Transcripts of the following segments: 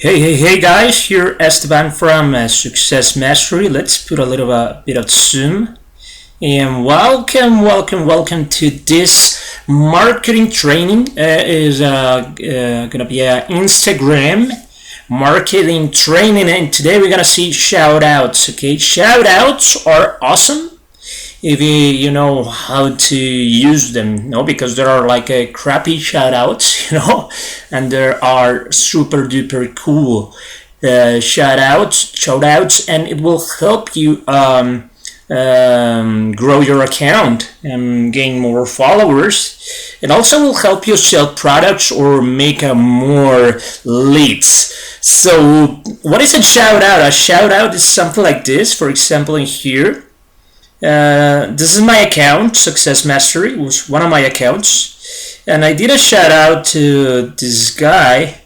Hey guys, here Esteban from Success Mastery. Let's put a little bit of zoom. And welcome to this marketing training. Is gonna be an Instagram marketing training, and today we're gonna see shoutouts. Okay, shoutouts are awesome if you know how to use them, because there are like a crappy shoutouts, and there are super duper cool shoutouts, and it will help you grow your account and gain more followers. It also will help you sell products or make more leads. So what is a shoutout? A shoutout is something like this. For example, in here, this is my account, Success Mastery. It was one of my accounts, and I did a shout out to this guy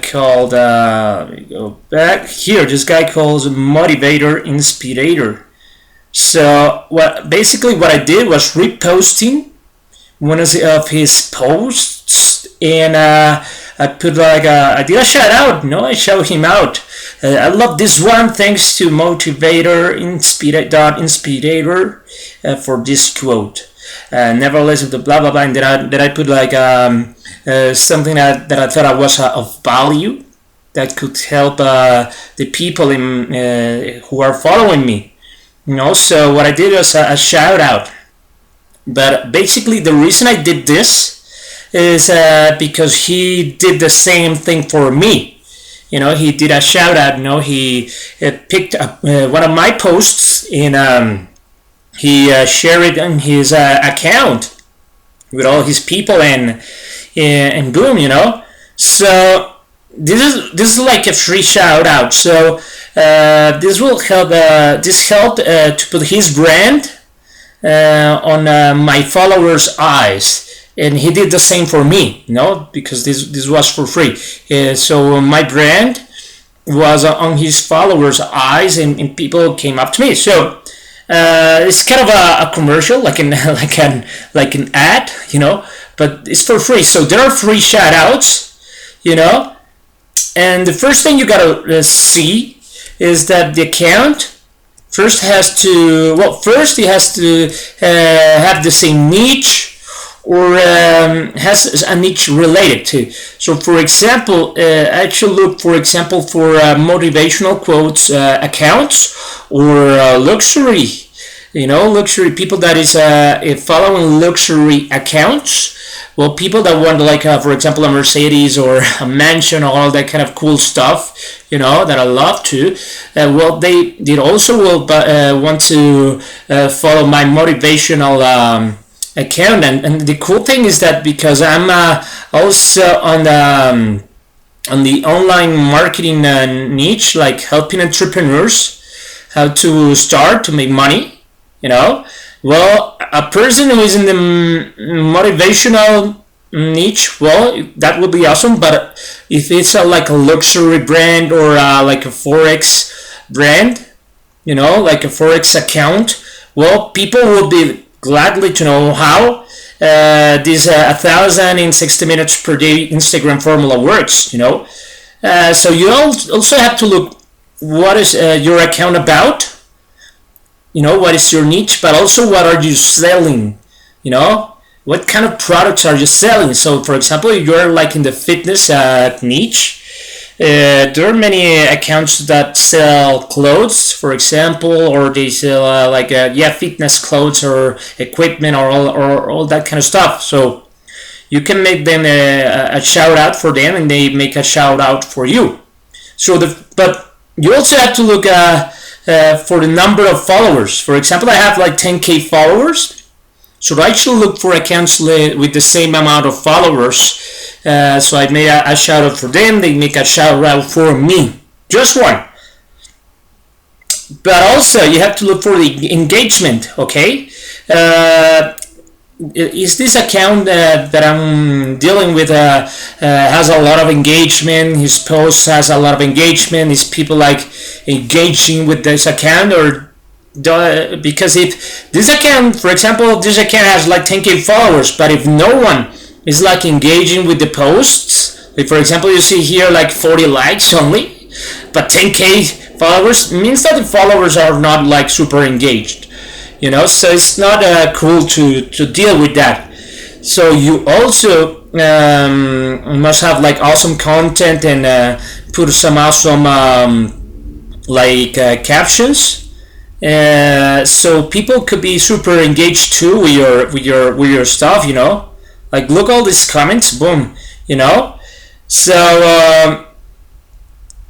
called let me go back here. This guy calls Motivator Inspirator. So what I did was reposting one of his posts, and I put I did a shout out. I shout him out. I love this one. Thanks to Motivator Inspirator for this quote. Nevertheless, with the blah blah blah, and then I put something that I thought was of value that could help the people who are following me. So what I did was a shout out. But basically, the reason I did this is because he did the same thing for me. He did a shout out. He picked up one of my posts, and he shared it on his account with all his people, and boom. So this is like a free shout out. So this will help. This helped to put his brand on my followers' eyes. And he did the same for me, because this was for free. So my brand was on his followers' eyes, and people came up to me. So it's kind of a commercial, like an ad, but it's for free. So there are free shout outs, and the first thing you gotta see is that the account first he has to have the same niche, or has a niche related to. So for example, I should look for motivational quotes accounts, or luxury people that is following luxury accounts. Well, people that want for example, a Mercedes or a mansion, or all that kind of cool stuff, that I love to. They also will want to follow my motivational account, and the cool thing is that because I'm also on the online marketing niche, like helping entrepreneurs how to start to make money, well, a person who is in the motivational niche, well, that would be awesome. But if it's like a luxury brand, or like a forex brand, like a forex account, well, people will be gladly to know how this 1,000 in 60 minutes per day Instagram formula works. So you also have to look what is your account about. What is your niche, but also what are you selling? What kind of products are you selling? So for example, if you're like in the fitness niche, there are many accounts that sell clothes, for example, or they sell fitness clothes or equipment, or all that kind of stuff. So you can make them a shout out for them, and they make a shout out for you. But you also have to look for the number of followers. For example, I have like 10k followers. So I should look for accounts with the same amount of followers. So I made a shout out for them. They make a shout out for me. Just one. But also you have to look for the engagement. Okay. Is this account that I'm dealing with has a lot of engagement? His post has a lot of engagement. Is people like engaging with this account, or because if this account, for example, has like 10k followers, but if no one is like engaging with the posts, Like for example, you see here like 40 likes only, but 10k followers means that the followers are not like super engaged, so it's not cool to deal with that. So you also must have like awesome content and put some awesome captions, so people could be super engaged too with your stuff. Like look all these comments, boom. So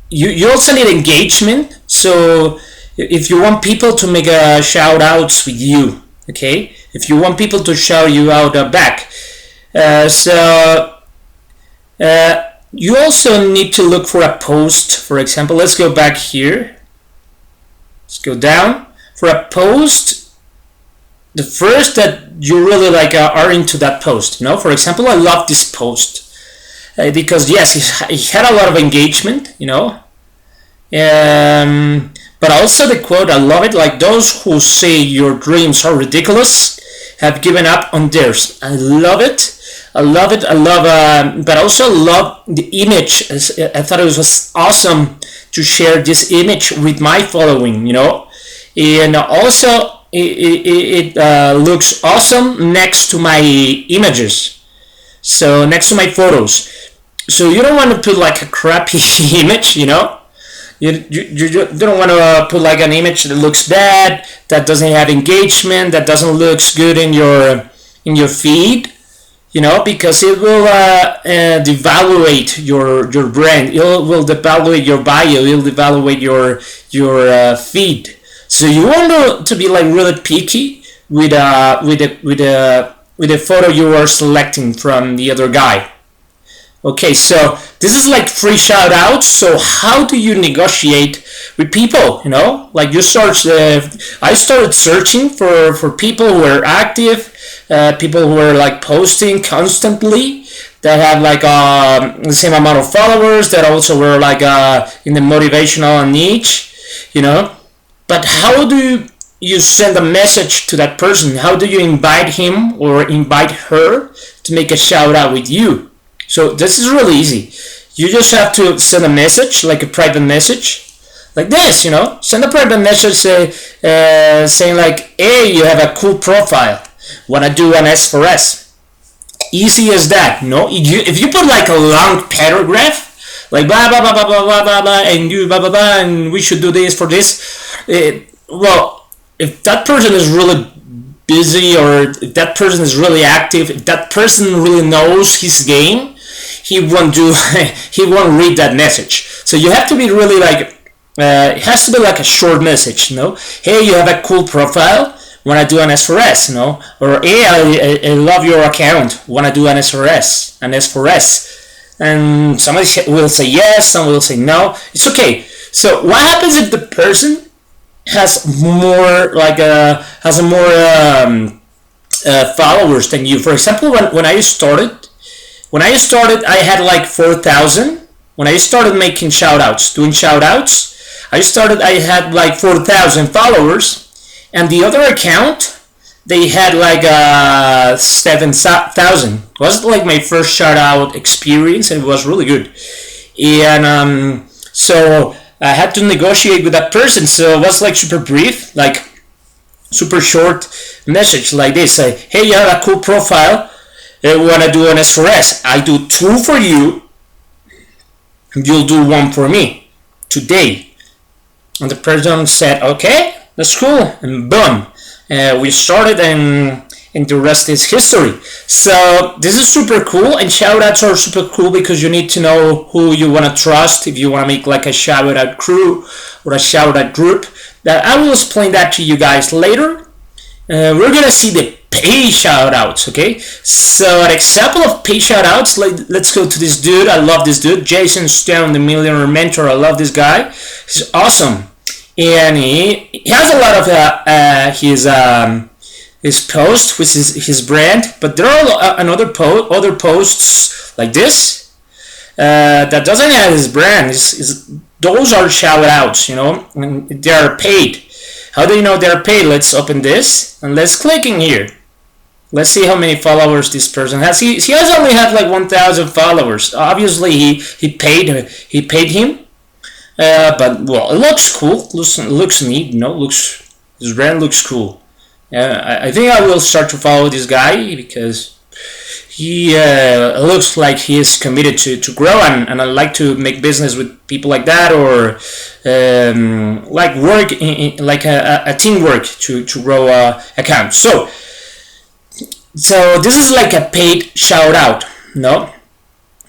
you also need engagement. So if you want people to make shout outs with you, okay, if you want people to shout you out back, you also need to look for a post. For example, let's go back here, let's go down for a post, the first that you really like are into that post. For example, I love this post because yes, it had a lot of engagement, but also the quote, I love it, like those who say your dreams are ridiculous have given up on theirs. I love it. But also love the image. I thought it was awesome to share this image with my following, and also it looks awesome next to my images, so next to my photos. So you don't want to put like a crappy image, you don't want to put like an image that looks bad, that doesn't have engagement, that doesn't look good in your feed, because it will devaluate your brand. It will devaluate your bio. It will devaluate your feed. So you want to be like really picky with the photo you are selecting from the other guy. Okay, so this is like free shout outs. So how do you negotiate with people? Like you search. I started searching for people who are active, people who are like posting constantly, that have like the same amount of followers, that also were like in the motivational niche, But how do you send a message to that person? How do you invite him or invite her to make a shout out with you? So this is really easy. You just have to send a message, like a private message, like this, Send a private message saying like, hey, you have a cool profile. Wanna do an S4S? Easy as that, If you put like a long paragraph, like blah blah blah blah blah blah blah blah, and you blah blah blah, and we should do this for this. Well, if that person is really busy, or if that person is really active, if that person really knows his game, he won't read that message. So you have to be really like, it has to be like a short message, Hey, you have a cool profile. Wanna do an S4S, Or hey, I love your account. Wanna do an S4S, and somebody will say yes, some will say no. It's okay. So what happens if the person has more followers than you? For example, when I started, I had like 4,000. When I started making shoutouts, doing shoutouts, I had like 4,000 followers, and the other account, they had like 7,000. It was like my first shout out experience, and it was really good. And so I had to negotiate with that person. So it was like super brief, like super short message like this: hey, you have a cool profile. I want to do an S4S. I do 2 for you. You'll do 1 for me today. And the person said, okay, that's cool. And boom. We started, and the rest is history. So this is super cool, and shoutouts are super cool because you need to know who you want to trust if you want to make like a shoutout crew or a shoutout group. That I will explain that to you guys later. We're gonna see the pay shoutouts, okay? So an example of pay shoutouts, let's go to this dude. I love this dude, Jason Stone, the Millionaire Mentor. I love this guy. He's awesome. And he has a lot of his post, which is his brand, but there are other posts like this that doesn't have his brand. Those are shout outs, and they are paid. How do you know they're paid? Let's open this and let's click in here. Let's see how many followers this person has. He has only had like 1,000 followers. Obviously, he paid him. But well, it looks cool. Looks neat. His brand looks cool. I think I will start to follow this guy because he looks like he is committed to grow, and I like to make business with people like that, or like work like a teamwork to grow accounts. So this is like a paid shout out, no?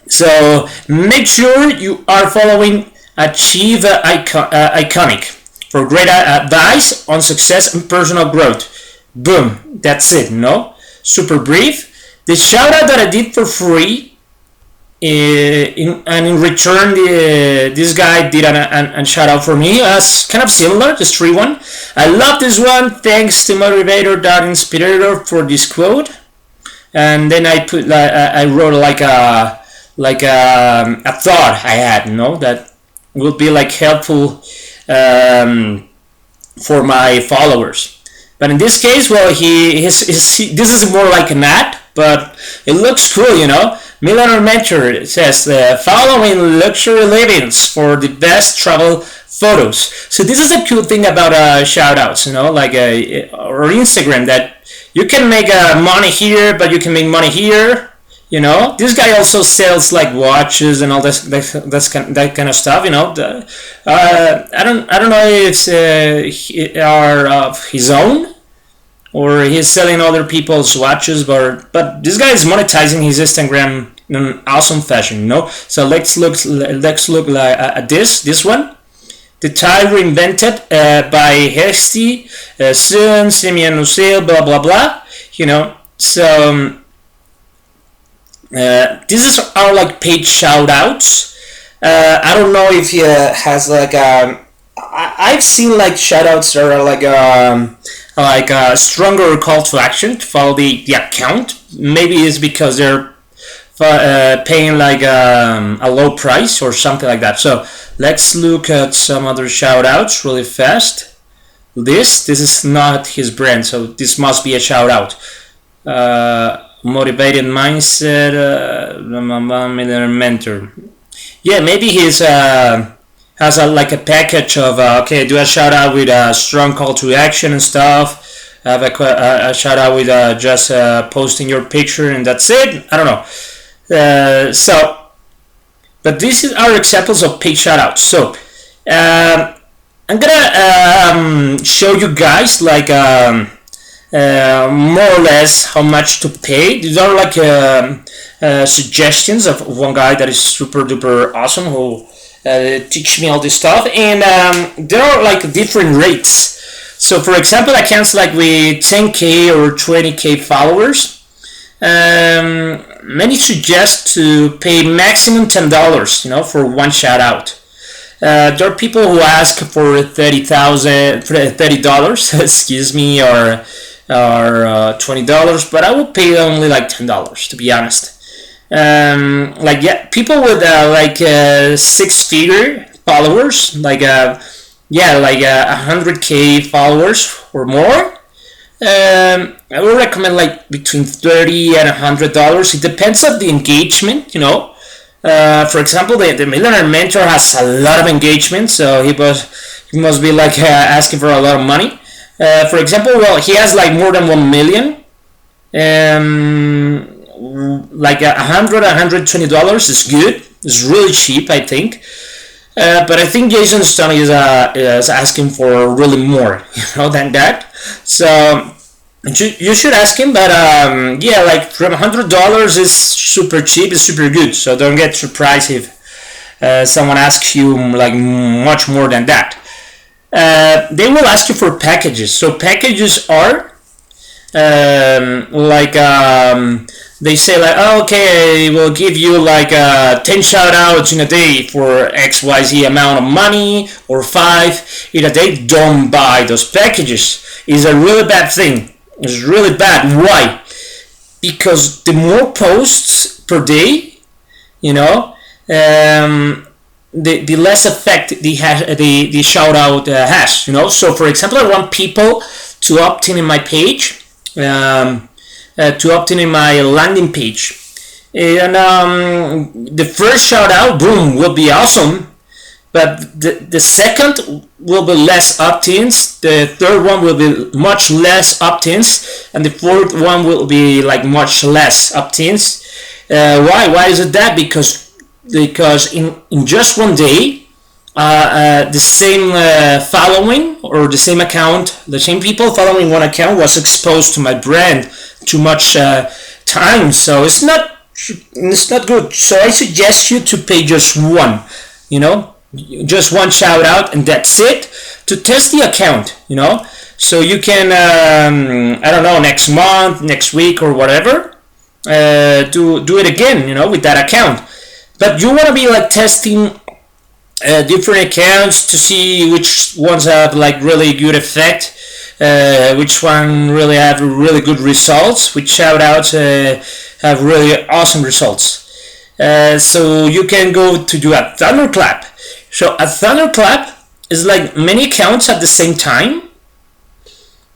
So make sure you are following Achieve Iconic for great advice on success and personal growth. Boom, that's it, no? Super brief. The shout out that I did for free, and in return, this guy did a shout out for me. As kind of similar, just free one. I love this one. Thanks to motivator.inspirator for this quote. And then I wrote like a thought I had, that would be like helpful for my followers. But in this case, well, this is more like an ad, but it looks cool, Millionaire Mentor says, following luxury livings for the best travel photos. So this is a cool thing about shoutouts, or Instagram, that you can make money here, but you can make money here. This guy also sells like watches and all that kind of stuff. I don't know if they are of his own, or he's selling other people's watches, but this guy is monetizing his Instagram in an awesome fashion. So let's look at this one. The tie reinvented by Hesty, Sun, Simeon Usil, blah blah blah. So. This is our like paid shout outs. I don't know if he has like I've seen like shout outs that are like a stronger call to action to follow the account. Maybe it's because they're paying like a low price or something like that. So let's look at some other shout outs really fast. This is not his brand, so this must be a shout out. Motivated mindset, mentor. Yeah, maybe he's has like a package of do a shout out with a strong call to action and stuff. Have a shout out with just posting your picture and that's it. I don't know. But these are examples of paid shout outs. So I'm gonna show you guys like. More or less how much to pay. These are like suggestions of one guy that is super duper awesome who teach me all this stuff, and there are like different rates. So for example, accounts like with 10k or 20k followers, many suggest to pay maximum $10 for one shout out. There are people who ask for $30, excuse me, or $20, but I would pay only like $10 to be honest. People with 6-figure followers, like 100k followers or more. I would recommend like between $30 and $100. It depends on the engagement, For example, the Millionaire Mentor has a lot of engagement, so he must be like asking for a lot of money. For example, well, he has like more than 1 million. Like $120 is good. It's really cheap, I think. But I think Jason Stone is asking for really more, than that. So you should ask him. But like from $100 is super cheap. It's super good. So don't get surprised if someone asks you like much more than that. They will ask you for packages. So packages are they say like, oh, okay, we'll give you like 10 shout outs in a day for XYZ amount of money, or 5 in a day. Don't buy those packages. It's a really bad thing. It's really bad. Why? Because the more posts per day, the less effect the shout out has. So for example, I want people to opt in my page to obtain my landing page. And the first shout out, boom, will be awesome. But the second will be less opt-ins, the third one will be much less opt-ins, and the fourth one will be like much less opt-ins. Why is it that? Because in just one day, the same following or the same account, the same people following one account was exposed to my brand too much time. So it's not good. So I suggest you to pay just one, just one shout out, and that's it, to test the account, so you can I don't know, next month, next week, or whatever, do it again, with that account. But you want to be like testing different accounts to see which ones have like really good effect, which one really have really good results, which shout outs have really awesome results. So you can go to do a thunderclap. So a thunderclap is like many accounts at the same time.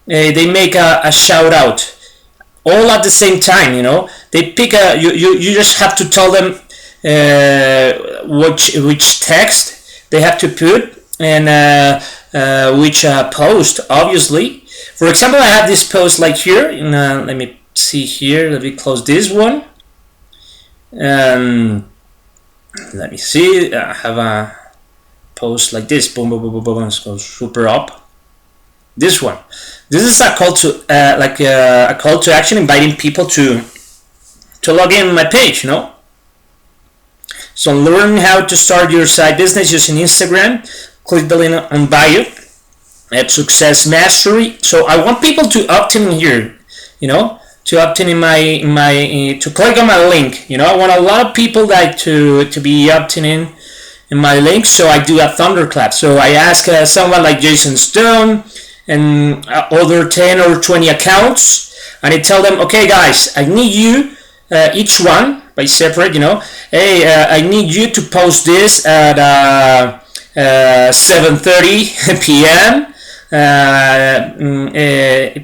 They make a shout out all at the same time. They pick you just have to tell them which text they have to put and which post. Obviously, for example, I have this post like here. Let me see here. Let me close this one. Let me see. I have a post like this, boom, boom, boom, boom, boom, let's go super up. This one, this is a call to a call to action, inviting people to log in my page. So learn how to start your side business using Instagram. Click the link on bio at Success Mastery. So I want people to opt in here, to opt in my to click on my link. I want a lot of people like to be opting in my link, so I do a thunderclap. So I ask someone like Jason Stone and other 10 or 20 accounts, and I tell them, okay guys, I need you, each one by separate, hey, I need you to post this at 7:30 p.m.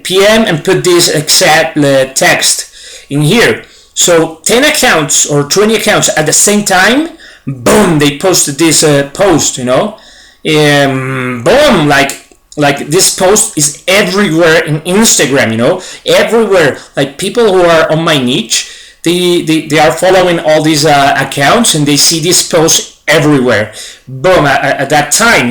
PM and put this exact text in here. So 10 accounts or 20 accounts at the same time, boom, they posted this post, boom, like this post is everywhere in Instagram, everywhere. Like people who are on my niche, they are following all these accounts, and they see this post everywhere, boom, at that time,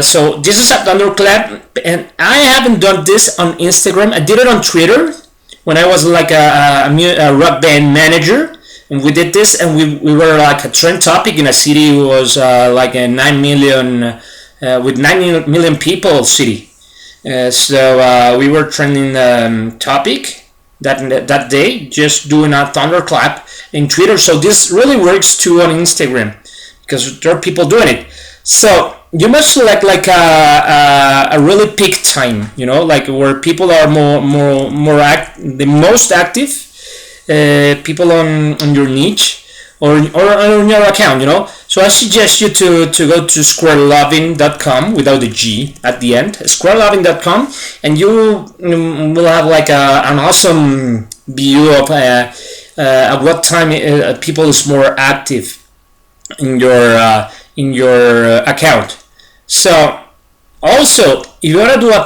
so this is a thunderclap, and I haven't done this on Instagram. I did it on Twitter when I was like a rock band manager. And we did this, and we were like a trend topic in a city. It was like a 9 million, with 9 million people city. So we were trending topic that day, just doing a thunderclap in Twitter. So this really works too on Instagram, because there are people doing it. So you must select like a really peak time, like where people are the most active. People on your niche or on your account, So I suggest you to go to squareloving.com without the G at the end, squareloving.com, and you will have like an awesome view of at what time people is more active in your account. So also, if you want to do a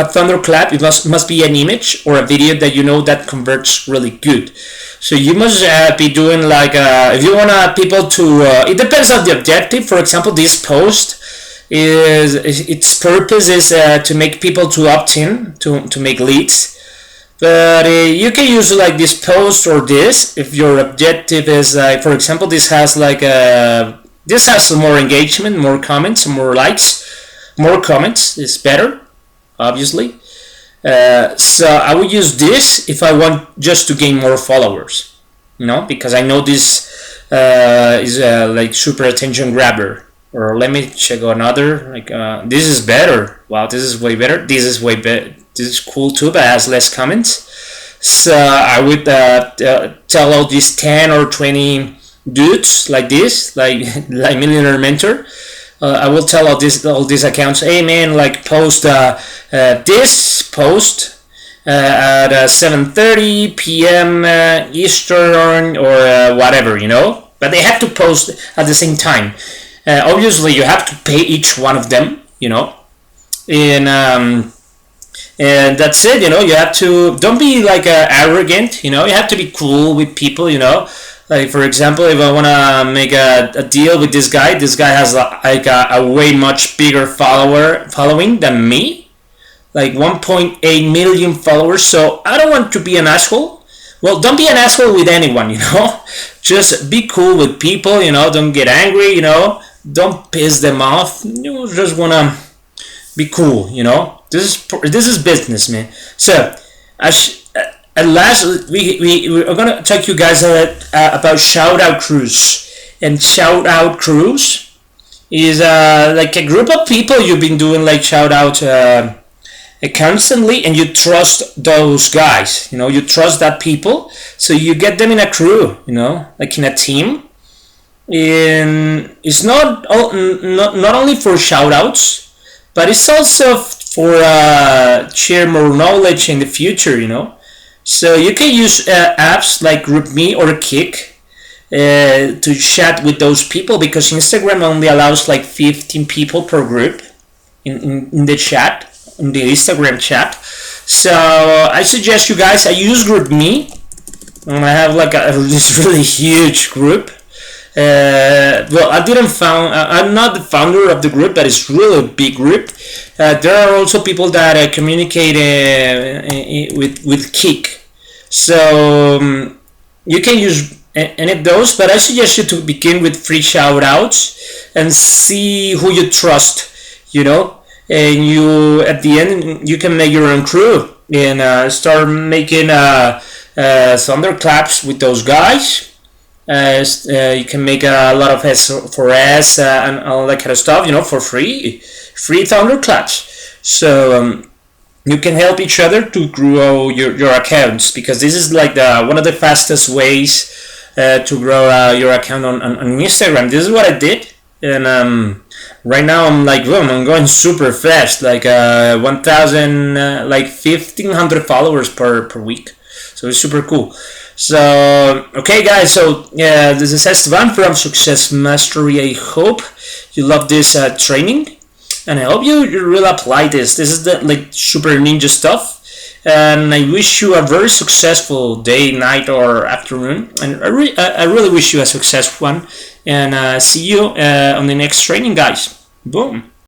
thunderclap, it must be an image or a video that that converts really good. So you must be doing like if you want people to. It depends on the objective. For example, this post its purpose is to make people to opt in to make leads. But you can use like this post or this if your objective is for example, this has like this has some more engagement, more comments, more likes. More comments is better, obviously. So I would use this if I want just to gain more followers, because I know this is like super attention grabber. Or let me check another. Like this is better. Wow, this is way better. This is way better. This is cool too, but it has less comments. So I would tell all these 10 or 20 dudes like this, like Millionaire Mentor. I will tell all these accounts, hey man, like post this post at 7:30 p.m. Eastern or whatever, but they have to post at the same time. Obviously you have to pay each one of them, and that's it. You have to, don't be like arrogant. You have to be cool with people. Like, for example, if I want to make a deal with this guy has like a way much bigger following than me, like 1.8 million followers. So I don't want to be an asshole. Well, don't be an asshole with anyone. Just be cool with people. Don't get angry. Don't piss them off. You just wanna be cool. This is business, man. So, at last, we're gonna talk to you guys about Shoutout Crews. And Shoutout Crews is like a group of people you've been doing like shoutout constantly, and you trust those guys. You trust that people, so you get them in a crew. Like in a team. And it's not only for shoutouts, but it's also for share more knowledge in the future. So you can use apps like GroupMe or Kik to chat with those people, because Instagram only allows like 15 people per group in the chat, in the Instagram chat. So I suggest you guys, I use GroupMe, and I have like this really huge group. Well, I'm not the founder of the group, but it's really a big group. There are also people that communicate with Kik. So you can use any of those, but I suggest you to begin with free shoutouts and see who you trust, and you, at the end, you can make your own crew and start making thunderclaps with those guys. You can make a lot of S4S and all that kind of stuff, for free thunderclaps. So you can help each other to grow your accounts, because this is like one of the fastest ways to grow your account on Instagram. This is what I did, and right now I'm like, boom, I'm going super fast, like 1,000, like 1,500 followers per week. So it's super cool. So, okay guys, so yeah, this is Esteban from Success Mastery. I hope you love this training, and I hope you really apply this. This is the like super ninja stuff, and I wish you a very successful day, night, or afternoon, and I really wish you a successful one, and see you on the next training, guys. Boom.